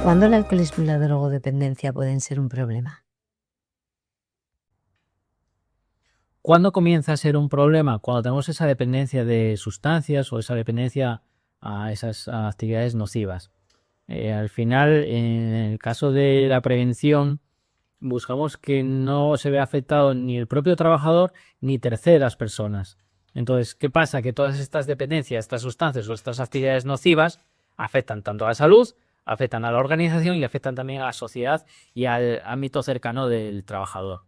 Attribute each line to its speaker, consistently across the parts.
Speaker 1: ¿Cuándo el alcoholismo y la drogodependencia pueden ser un problema?
Speaker 2: ¿Cuándo comienza a ser un problema? Cuando tenemos esa dependencia de sustancias o esa dependencia a esas actividades nocivas. Al final, en el caso de la prevención, buscamos que no se vea afectado ni el propio trabajador ni terceras personas. Entonces, ¿qué pasa? Que todas estas dependencias, estas sustancias o estas actividades nocivas afectan tanto a la salud, afectan a la organización y afectan también a la sociedad y al ámbito cercano del trabajador.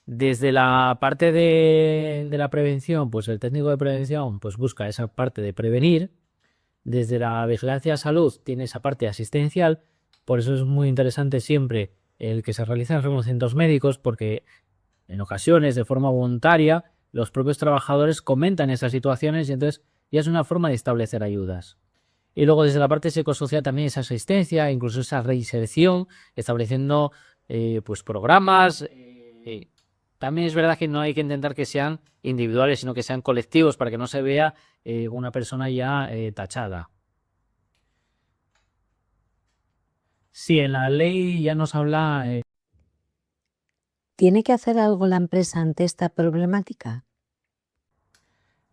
Speaker 2: Desde la parte de la prevención, pues el técnico de prevención pues busca esa parte de prevenir. Desde la vigilancia de salud tiene esa parte asistencial. Por eso es muy interesante siempre el que se realicen reconocimientos médicos, porque en ocasiones, de forma voluntaria, los propios trabajadores comentan esas situaciones y entonces ya es una forma de establecer ayudas. Y luego desde la parte psicosocial también esa asistencia, incluso esa reinserción, estableciendo pues programas. También es verdad que no hay que intentar que sean individuales, sino que sean colectivos para que no se vea una persona ya tachada. Sí, en la ley ya nos habla...
Speaker 1: ¿Tiene que hacer algo la empresa ante esta problemática?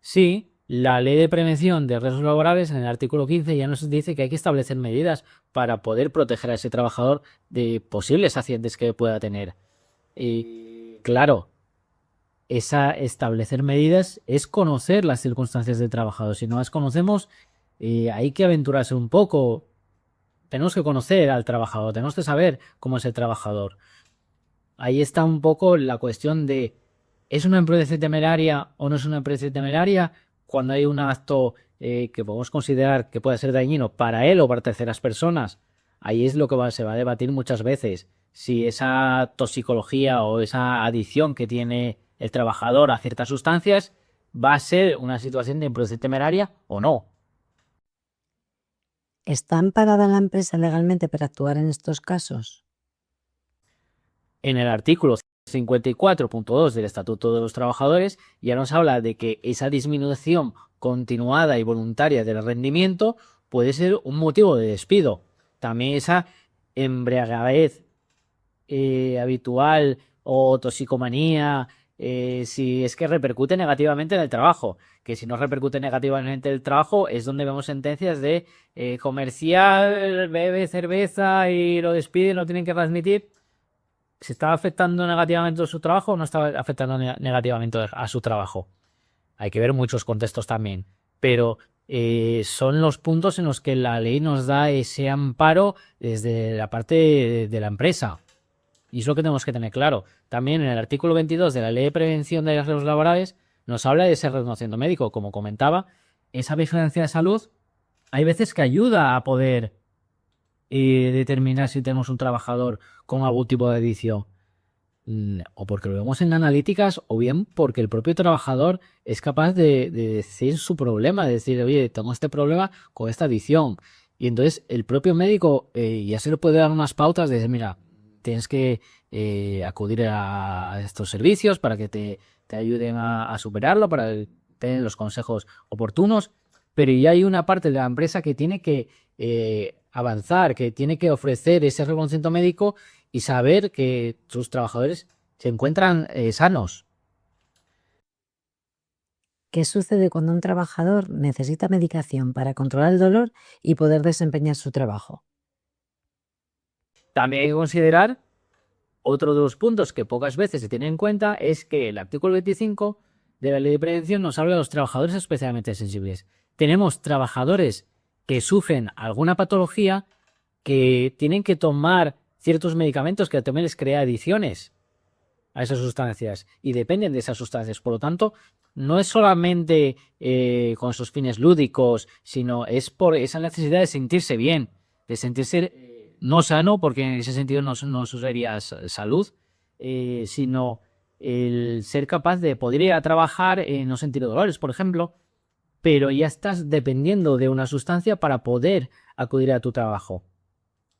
Speaker 2: Sí, la ley de prevención de riesgos laborales en el artículo 15 ya nos dice que hay que establecer medidas para poder proteger a ese trabajador de posibles accidentes que pueda tener. Y claro, establecer medidas es conocer las circunstancias del trabajador. Si no las conocemos, hay que aventurarse un poco. Tenemos que conocer al trabajador, tenemos que saber cómo es el trabajador. Ahí está un poco la cuestión de ¿es una empresa temeraria o no es una empresa temeraria? Cuando hay un acto que podemos considerar que puede ser dañino para él o para terceras personas, ahí es lo que se va a debatir muchas veces. Si esa toxicología o esa adicción que tiene el trabajador a ciertas sustancias va a ser una situación de empresa temeraria o no.
Speaker 1: ¿Está amparada la empresa legalmente para actuar en estos casos?
Speaker 2: En el artículo 54.2 del Estatuto de los Trabajadores ya nos habla de que esa disminución continuada y voluntaria del rendimiento puede ser un motivo de despido. También esa embriaguez habitual o toxicomanía, si es que repercute negativamente en el trabajo, que si no repercute negativamente en el trabajo es donde vemos sentencias de comercial bebe cerveza y lo despiden, lo tienen que transmitir. ¿Se está afectando negativamente a su trabajo o no está afectando negativamente a su trabajo? Hay que ver muchos contextos también, pero son los puntos en los que la ley nos da ese amparo desde la parte de la empresa. Y es lo que tenemos que tener claro. También en el artículo 22 de la Ley de Prevención de Riesgos Laborales nos habla de ese reconocimiento médico. Como comentaba, esa vigilancia de salud hay veces que ayuda a poder determinar si tenemos un trabajador con algún tipo de adicción. O porque lo vemos en analíticas o bien porque el propio trabajador es capaz de decir su problema, de decir, oye, tengo este problema con esta adicción. Y entonces el propio médico ya se le puede dar unas pautas de decir, mira, tienes que acudir a estos servicios para que te ayuden a superarlo, para tener los consejos oportunos. Pero ya hay una parte de la empresa que tiene que avanzar, que tiene que ofrecer ese reconocimiento médico y saber que sus trabajadores se encuentran sanos.
Speaker 1: ¿Qué sucede cuando un trabajador necesita medicación para controlar el dolor y poder desempeñar su trabajo?
Speaker 2: También hay que considerar otro de los puntos que pocas veces se tiene en cuenta es que el artículo 25 de la Ley de Prevención nos habla de los trabajadores especialmente sensibles. Tenemos trabajadores que sufren alguna patología que tienen que tomar ciertos medicamentos que también les crea adicciones a esas sustancias y dependen de esas sustancias. Por lo tanto, no es solamente con sus fines lúdicos, sino es por esa necesidad de sentirse bien, de sentirse no sano, porque en ese sentido no sería salud, sino el ser capaz de poder ir a trabajar, no sentir dolores, por ejemplo, pero ya estás dependiendo de una sustancia para poder acudir a tu trabajo.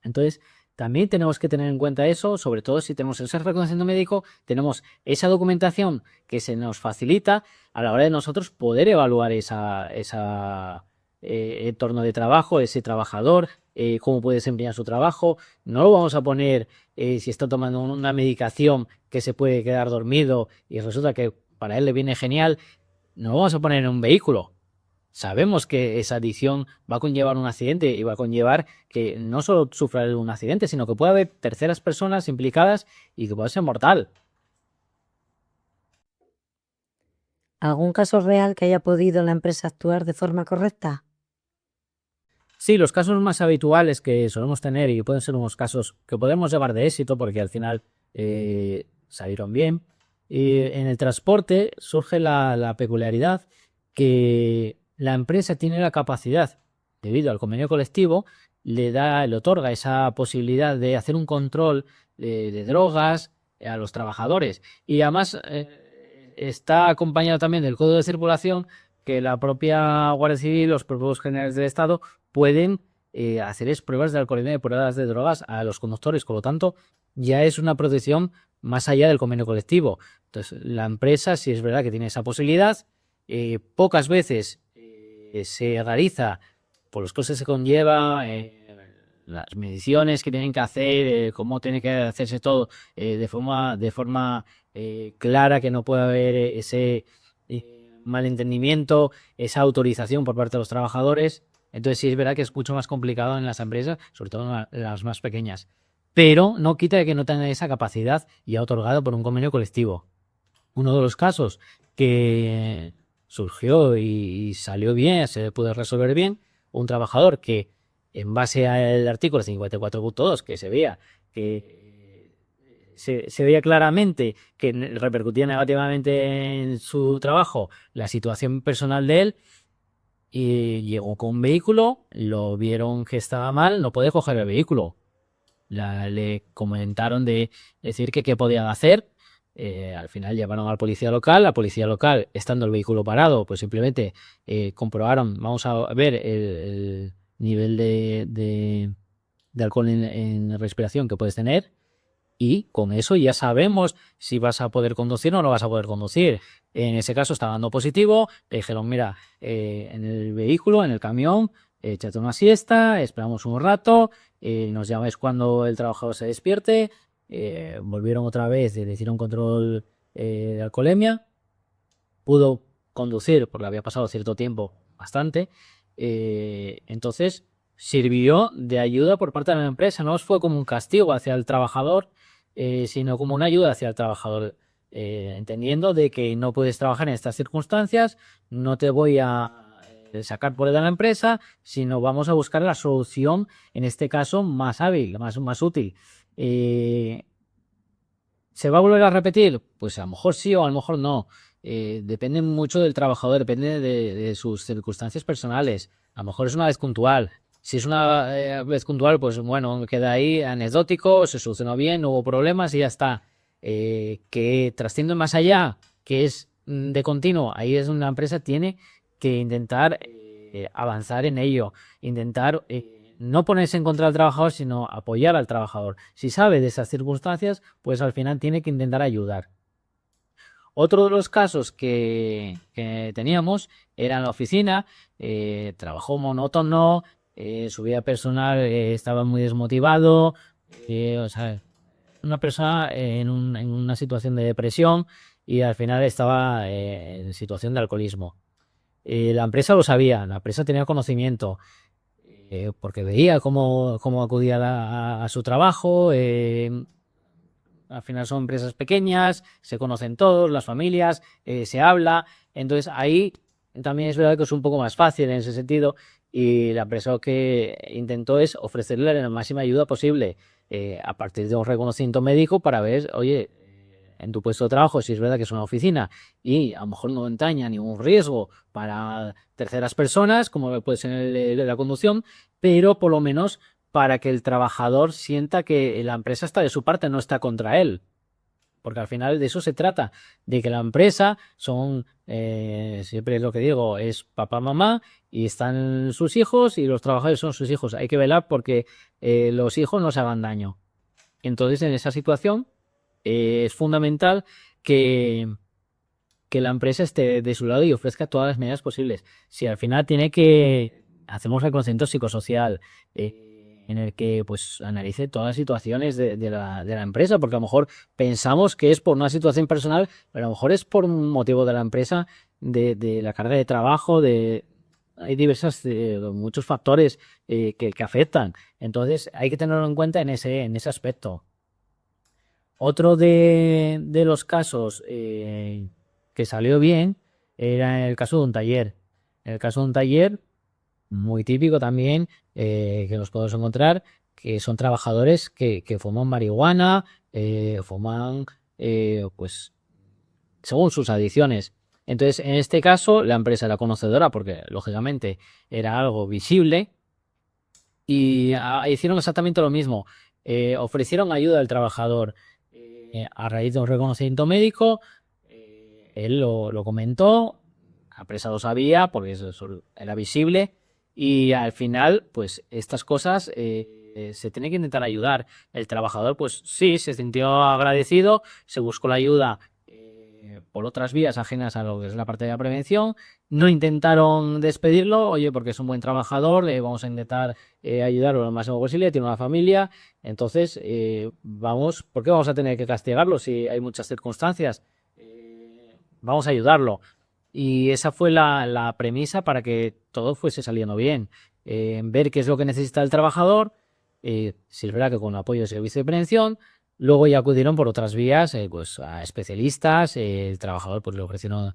Speaker 2: Entonces, también tenemos que tener en cuenta eso, sobre todo si tenemos ese reconocimiento médico, tenemos esa documentación que se nos facilita a la hora de nosotros poder evaluar esa entorno de trabajo, ese trabajador, cómo puede desempeñar su trabajo. No lo vamos a poner si está tomando una medicación que se puede quedar dormido y resulta que para él le viene genial. No lo vamos a poner en un vehículo. Sabemos que esa adicción va a conllevar un accidente y va a conllevar que no solo sufra un accidente, sino que puede haber terceras personas implicadas y que puede ser mortal.
Speaker 1: ¿Algún caso real que haya podido la empresa actuar de forma correcta?
Speaker 2: Sí, los casos más habituales que solemos tener y pueden ser unos casos que podemos llevar de éxito porque al final salieron bien. Y en el transporte surge la peculiaridad que la empresa tiene la capacidad, debido al convenio colectivo, le otorga esa posibilidad de hacer un control de drogas a los trabajadores. Y además está acompañado también del código de circulación que la propia Guardia Civil, los propios generales del Estado pueden hacer pruebas de alcoholemia y pruebas de drogas a los conductores. Por lo tanto, ya es una protección más allá del convenio colectivo. Entonces, la empresa, si es verdad que tiene esa posibilidad, pocas veces se realiza por los costes que conlleva, las mediciones que tienen que hacer, cómo tiene que hacerse todo de forma clara, que no pueda haber ese malentendimiento, esa autorización por parte de los trabajadores. Entonces sí es verdad que es mucho más complicado en las empresas, sobre todo en las más pequeñas. Pero no quita de que no tengan esa capacidad ya otorgada por un convenio colectivo. Uno de los casos que surgió y salió bien, se pudo resolver bien, un trabajador que en base al artículo 54.2 que se veía que se veía claramente que repercutía negativamente en su trabajo la situación personal de él, y llegó con un vehículo, lo vieron que estaba mal, no puede coger el vehículo. Le comentaron de decir que qué podían hacer. Al final llamaron al policía local. La policía local, estando el vehículo parado, pues simplemente comprobaron, vamos a ver el nivel de alcohol en respiración que puedes tener. Y con eso ya sabemos si vas a poder conducir o no vas a poder conducir. En ese caso estaba dando positivo. Le dijeron, mira, en el vehículo, en el camión, échate una siesta, esperamos un rato, nos llamáis cuando el trabajador se despierte. Volvieron otra vez, le hicieron control de alcoholemia. Pudo conducir porque había pasado cierto tiempo, bastante. Entonces sirvió de ayuda por parte de la empresa. No fue como un castigo hacia el trabajador, sino como una ayuda hacia el trabajador, entendiendo de que no puedes trabajar en estas circunstancias, no te voy a sacar por de la empresa, sino vamos a buscar la solución, en este caso, más hábil, más útil. ¿Se va a volver a repetir? Pues a lo mejor sí o a lo mejor no. Depende mucho del trabajador, depende de sus circunstancias personales. A lo mejor es una vez puntual. Si es una vez puntual, pues bueno, queda ahí anecdótico, se solucionó bien, no hubo problemas y ya está. Que trasciende más allá, que es de continuo, ahí es donde la empresa tiene que intentar avanzar en ello, intentar no ponerse en contra del trabajador, sino apoyar al trabajador. Si sabe de esas circunstancias, pues al final tiene que intentar ayudar. Otro de los casos que teníamos era en la oficina, trabajo monótono, su vida personal estaba muy desmotivado, o sea, una persona en una situación de depresión y al final estaba en situación de alcoholismo. La empresa lo sabía, la empresa tenía conocimiento, porque veía cómo acudía a su trabajo. Al final son empresas pequeñas, se conocen todos, las familias, se habla. Entonces ahí también es verdad que es un poco más fácil en ese sentido. Y la empresa lo que intentó es ofrecerle la máxima ayuda posible a partir de un reconocimiento médico para ver, oye, en tu puesto de trabajo, si es verdad que es una oficina y a lo mejor no entraña ningún riesgo para terceras personas, como puede ser la conducción, pero por lo menos para que el trabajador sienta que la empresa está de su parte, no está contra él. Porque al final de eso se trata, de que la empresa son, siempre es lo que digo, es papá, mamá, y están sus hijos y los trabajadores son sus hijos. Hay que velar porque los hijos no se hagan daño. Entonces, en esa situación es fundamental que la empresa esté de su lado y ofrezca todas las medidas posibles. Si al final tiene que hacemos reconocimiento psicosocial, en el que pues analice todas las situaciones de la empresa, porque a lo mejor pensamos que es por una situación personal, pero a lo mejor es por un motivo de la empresa, de la carga de trabajo, hay muchos factores que afectan. Entonces hay que tenerlo en cuenta en ese aspecto. Otro de los casos que salió bien era el caso de un taller. En el caso de un taller, muy típico también, que nos podemos encontrar, que son trabajadores que fuman marihuana, fuman, pues, según sus adicciones. Entonces, en este caso, la empresa era conocedora porque, lógicamente, era algo visible y hicieron exactamente lo mismo. Ofrecieron ayuda al trabajador a raíz de un reconocimiento médico. Él lo comentó, la empresa lo sabía porque eso era visible y al final, pues estas cosas se tienen que intentar ayudar. El trabajador, pues sí, se sintió agradecido, se buscó la ayuda por otras vías ajenas a lo que es la parte de la prevención. No intentaron despedirlo, oye, porque es un buen trabajador, vamos a intentar ayudarlo lo máximo posible, tiene una familia, entonces ¿por qué vamos a tener que castigarlo si hay muchas circunstancias? Vamos a ayudarlo. Y esa fue la premisa para que todo fuese saliendo bien. Ver qué es lo que necesita el trabajador, si es verdad que con apoyo del servicio de prevención. Luego ya acudieron por otras vías, pues a especialistas, el trabajador pues le ofrecieron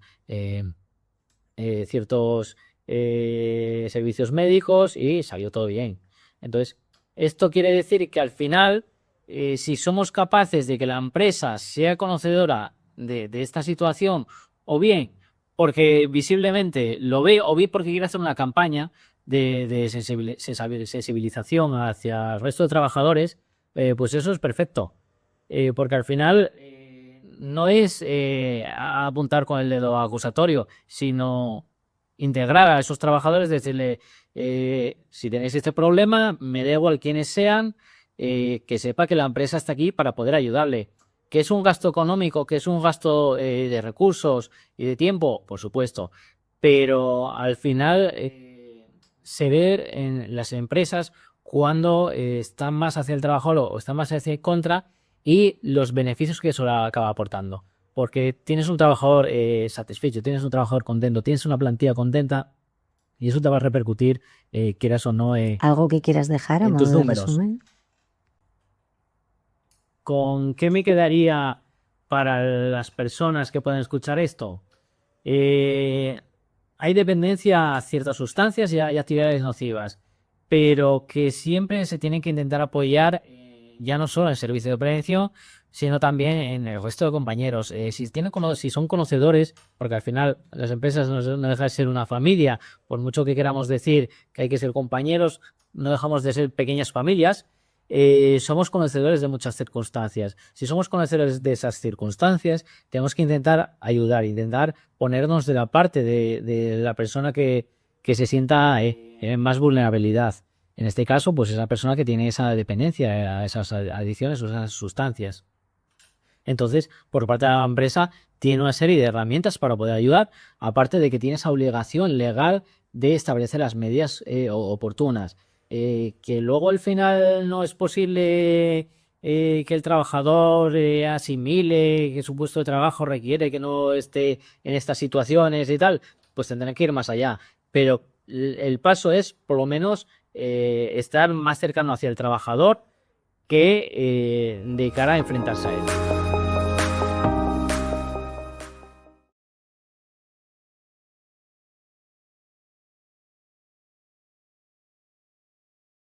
Speaker 2: ciertos servicios médicos y salió todo bien. Entonces, esto quiere decir que al final, si somos capaces de que la empresa sea conocedora de esta situación, o bien porque visiblemente lo ve, o bien porque quiere hacer una campaña de sensibilización hacia el resto de trabajadores, pues eso es perfecto. Porque al final no es apuntar con el dedo acusatorio, sino integrar a esos trabajadores, decirle, si tenéis este problema, me da igual quiénes sean, que sepa que la empresa está aquí para poder ayudarle. ¿Que es un gasto económico, que es un gasto de recursos y de tiempo? Por supuesto. Pero al final se ve en las empresas cuando están más hacia el trabajador o están más hacia el contra, y los beneficios que eso acaba aportando. Porque tienes un trabajador satisfecho, tienes un trabajador contento, tienes una plantilla contenta y eso te va a repercutir, quieras o no,
Speaker 1: ¿Algo que quieras dejar a
Speaker 2: en tus
Speaker 1: modo de
Speaker 2: números.
Speaker 1: resumen?
Speaker 2: ¿Con qué me quedaría para las personas que pueden escuchar esto? Hay dependencia a ciertas sustancias y actividades nocivas, pero que siempre se tienen que intentar apoyar ya no solo en el servicio de prevención, sino también en el resto de compañeros. Si son conocedores, porque al final las empresas no dejan de ser una familia, por mucho que queramos decir que hay que ser compañeros, no dejamos de ser pequeñas familias. Somos conocedores de muchas circunstancias. Si somos conocedores de esas circunstancias, tenemos que intentar ayudar, intentar ponernos de la parte de la persona que se sienta en más vulnerabilidad. En este caso, pues esa persona que tiene esa dependencia a esas adicciones o esas sustancias. Entonces, por parte de la empresa, tiene una serie de herramientas para poder ayudar, aparte de que tiene esa obligación legal de establecer las medidas oportunas. Que luego al final no es posible que el trabajador asimile que su puesto de trabajo requiere que no esté en estas situaciones y tal, pues tendrán que ir más allá. Pero el paso es, por lo menos, estar más cercano hacia el trabajador que de cara a enfrentarse a él.